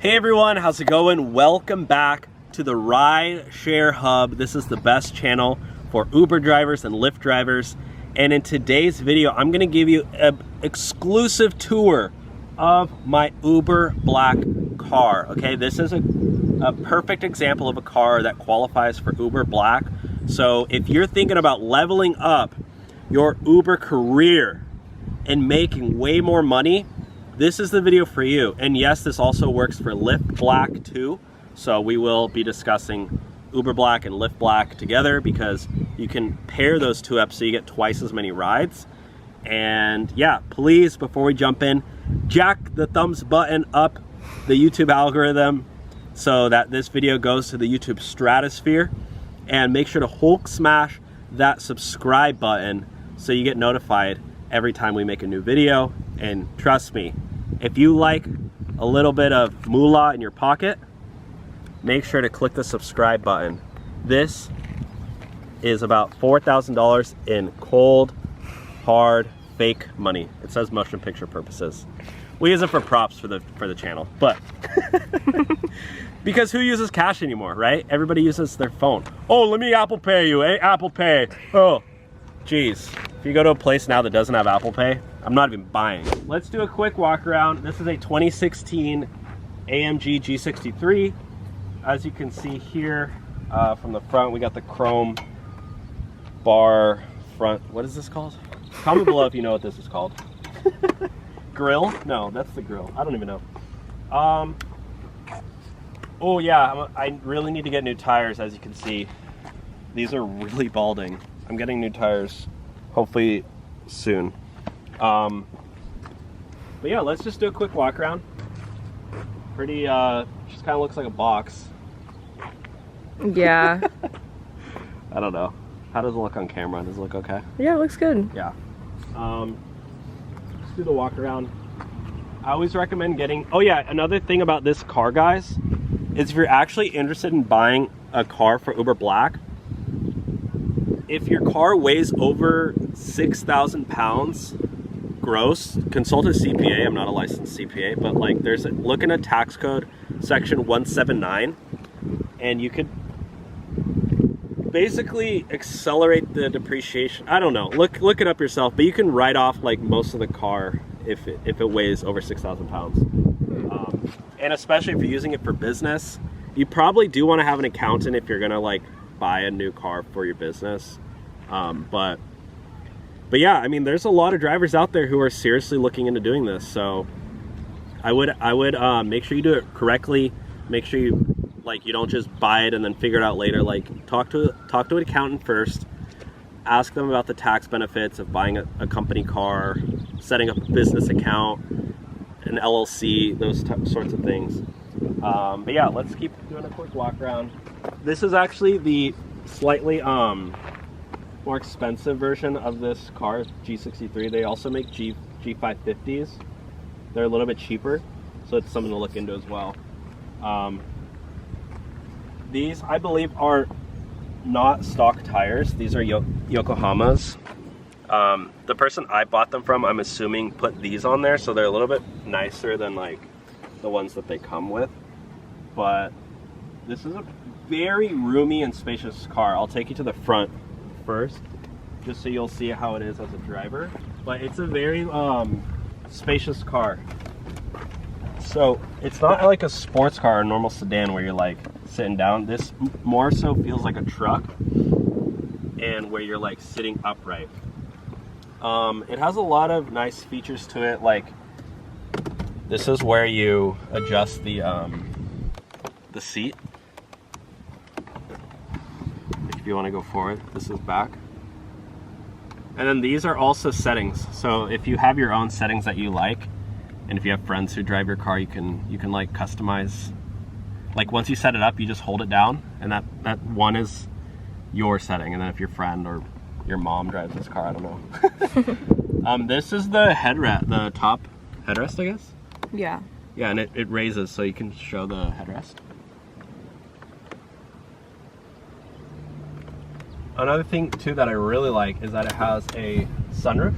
Hey everyone, how's it going? Welcome back to the Rideshare Hub. This is the best channel for Uber drivers and Lyft drivers. And in today's video, I'm gonna give you an exclusive tour of my Uber Black car. Okay, this is a perfect example of a car that qualifies for Uber Black. So if you're thinking about leveling up your Uber career and making way more money, this is the video for you. And yes, this also works for Lyft Black too. So we will be discussing Uber Black and Lyft Black together because you can pair those two up so you get twice as many rides. And yeah, please, before we jump in, jack the thumbs button up the YouTube algorithm so that this video goes to the YouTube stratosphere. And make sure to Hulk smash that subscribe button so you get notified every time we make a new video. And trust me, if you like a little bit of moolah in your pocket, make sure to click the subscribe button. This is about $4,000 in cold, hard, fake money. It says motion picture purposes. We use it for props for the channel, but because who uses cash anymore, right? Everybody uses their phone. Oh, let me Apple Pay you, eh? Apple Pay. Oh, geez. If you go to a place now that doesn't have Apple Pay, I'm not even buying. Let's do a quick walk around. This is a 2016 AMG G63. As you can see here, from the front, we got the chrome bar front. What is this called? Comment below if you know what this is called. Grill? No, that's the grill. I don't even know. Oh yeah, I really need to get new tires. As you can see, these are really balding. I'm getting new tires hopefully soon. But yeah, let's just do a quick walk around. Pretty, just kind of looks like a box. Yeah. I don't know. How does it look on camera? Does it look okay? Yeah, it looks good. Yeah. Let's do the walk around. I always recommend getting, oh yeah, another thing about this car, guys, is if you're actually interested in buying a car for Uber Black, if your car weighs over 6,000 pounds gross, consult a CPA. I'm not a licensed CPA, but like look in a tax code section 179 and you could basically accelerate the depreciation. I don't know, look it up yourself, but you can write off like most of the car if it weighs over 6,000 pounds. And especially if you're using it for business, you probably do want to have an accountant if you're gonna like buy a new car for your business. But yeah, I mean, there's a lot of drivers out there who are seriously looking into doing this. So I would make sure you do it correctly. Make sure you don't just buy it and then figure it out later. Like talk to an accountant first. Ask them about the tax benefits of buying a company car, setting up a business account, an LLC, those sorts of things. But yeah, let's keep doing a quick walk around. This is actually the slightly more expensive version of this car, G63. They also make G550s. They're a little bit cheaper, so it's something to look into as well. These, I believe, are not stock tires. These are Yokohama's. The person I bought them from, I'm assuming, put these on there, so they're a little bit nicer than like the ones that they come with. But this is a very roomy and spacious car. I'll take you to the front first, just so you'll see how it is as a driver. But it's a very spacious car. So it's not like a sports car or a normal sedan where you're like sitting down. This more so feels like a truck, and where you're like sitting upright. It has a lot of nice features to it, like this is where you adjust the seat. If you want to go forward, this is back. And then these are also settings. So if you have your own settings that you like, and if you have friends who drive your car, you can like customize. Like once you set it up, you just hold it down, and that one is your setting. And then if your friend or your mom drives this car, I don't know. This is the headrest, the top headrest, I guess. Yeah. Yeah, and it raises so you can show the headrest. Another thing too that I really like is that it has a sunroof.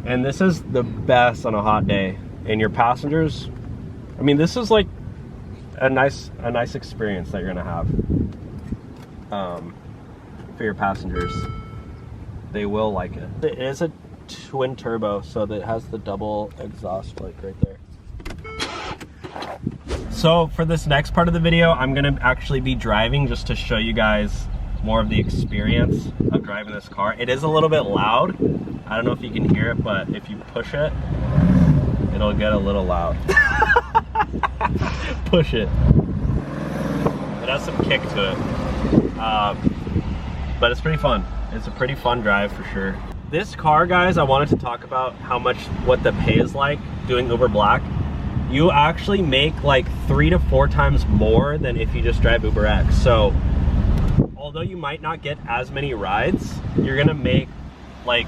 And this is the best on a hot day. And your passengers, I mean, this is like a nice experience that you're gonna have for your passengers. They will like it. It is a twin turbo, so that it has the double exhaust like right there. So for this next part of the video, I'm gonna actually be driving just to show you guys more of the experience of driving this car. It is a little bit loud. I don't know if you can hear it, but if you push it, it'll get a little loud. Push it. It has some kick to it. But it's pretty fun. It's a pretty fun drive for sure. This car, guys, I wanted to talk about what the pay is like doing Uber Black. You actually make like 3 to 4 times more than if you just drive Uber X. So although you might not get as many rides, you're gonna make like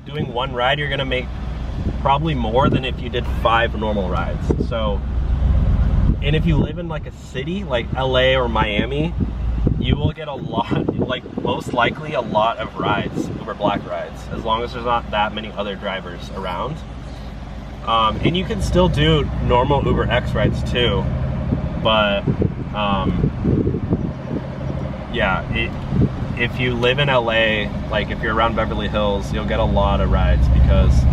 doing one ride, you're gonna make probably more than if you did 5 normal rides. So, and if you live in like a city like LA or Miami, you will get a lot, like most likely a lot of rides, Uber Black rides, as long as there's not that many other drivers around. And you can still do normal Uber X rides too, but yeah, if you live in LA, like if you're around Beverly Hills, you'll get a lot of rides because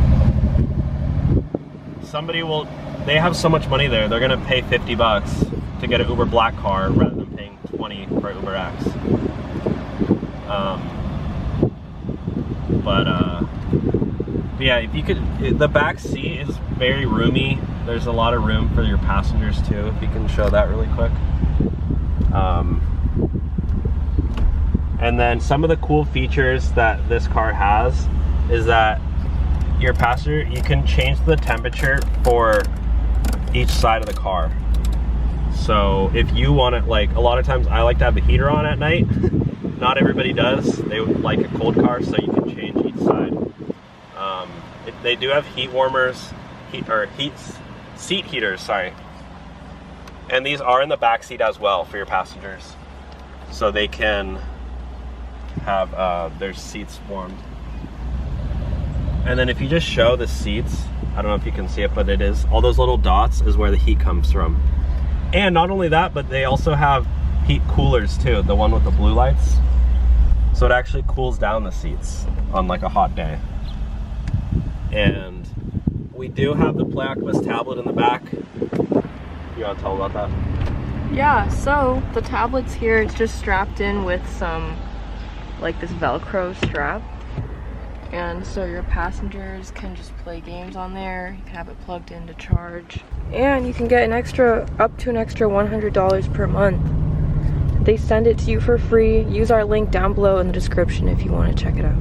they have so much money there, they're gonna pay 50 bucks to get an Uber Black car rather than paying 20 for Uber X. But yeah, if you could, the back seat is very roomy. There's a lot of room for your passengers too, if you can show that really quick. And then some of the cool features that this car has is that your passenger, you can change the temperature for each side of the car. So if you want it, like a lot of times I like to have the heater on at night. Not everybody does. They would like a cold car, so you can change each side. They do have heat warmers, seat heaters, sorry. And these are in the back seat as well for your passengers. So they can have their seats warmed. And then if you just show the seats, I don't know if you can see it, but it is, all those little dots is where the heat comes from. And not only that, but they also have heat coolers too, the one with the blue lights. So it actually cools down the seats on like a hot day. And we do have the Play Octopus tablet in the back. You want to tell about that? Yeah, so the tablet's here. It's just strapped in with some, like this Velcro strap. And so your passengers can just play games on there. You can have it plugged in to charge. And you can get up to an extra $100 per month. They send it to you for free. Use our link down below in the description if you want to check it out.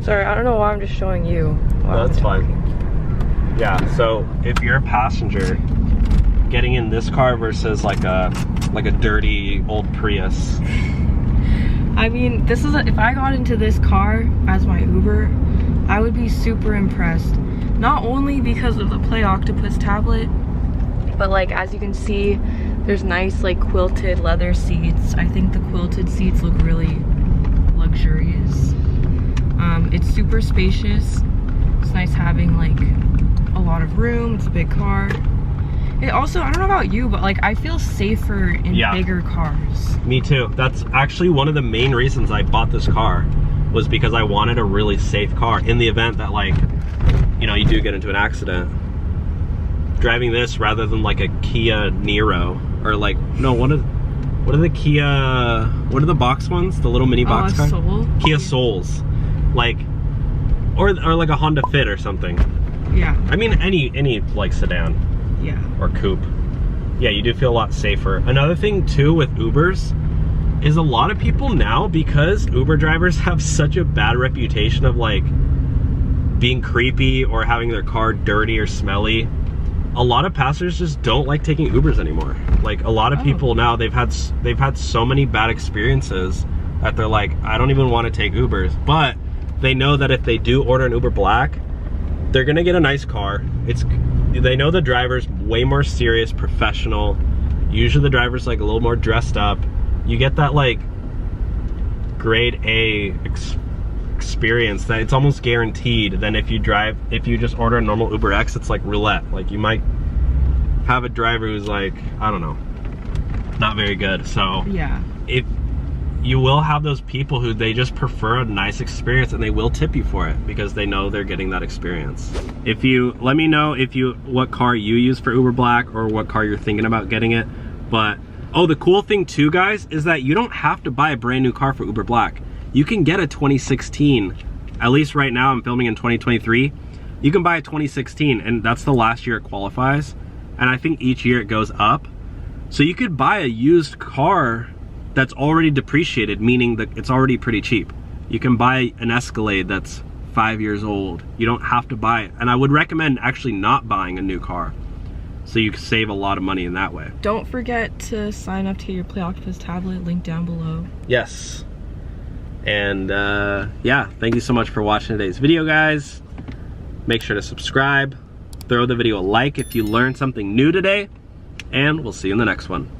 Sorry, I don't know why I'm just showing you. No, that's fine. Yeah, so if you're a passenger getting in this car versus like a dirty old Prius. I mean, if I got into this car as my Uber, I would be super impressed. Not only because of the Play Octopus tablet, but like as you can see, there's nice like quilted leather seats. I think the quilted seats look really luxurious. It's super spacious. It's nice having like a lot of room. It's a big car. It also, I don't know about you, but like I feel safer in bigger cars. Me too. That's actually one of the main reasons I bought this car, was because I wanted a really safe car in the event that, like, you know, you do get into an accident. Driving this rather than like a Kia Niro or like, no, what are the box ones? The little mini box car? Soul? Kia Souls. Like, or like a Honda Fit or something. Yeah. I mean, any like sedan. Yeah. Or coupe. Yeah, you do feel a lot safer. Another thing too with Ubers is a lot of people now, because Uber drivers have such a bad reputation of like being creepy or having their car dirty or smelly, a lot of passengers just don't like taking Ubers anymore. Like a lot of people now, they've had so many bad experiences that they're like, I don't even want to take Ubers. But they know that if they do order an Uber Black, they're gonna get a nice car. They know the driver's way more serious, professional. Usually the driver's like a little more dressed up. You get that like grade A experience that it's almost guaranteed than if you just order a normal Uber X. It's like roulette. Like you might have a driver who's like, I don't know, not very good. So yeah, if you will have those people who they just prefer a nice experience, and they will tip you for it because they know they're getting that experience. If you let me know what car you use for Uber Black or what car you're thinking about getting it. But oh, the cool thing too, guys, is that you don't have to buy a brand new car for Uber Black. You can get a 2016, at least right now I'm filming in 2023. You can buy a 2016, and that's the last year it qualifies. And I think each year it goes up. So you could buy a used car that's already depreciated, meaning that it's already pretty cheap. You can buy an Escalade that's 5 years old. You don't have to buy it. And I would recommend actually not buying a new car, so you can save a lot of money in that way. Don't forget to sign up to your Play Octopus tablet, link down below. Yes. And yeah, thank you so much for watching today's video, guys. Make sure to subscribe, throw the video a like if you learned something new today, and we'll see you in the next one.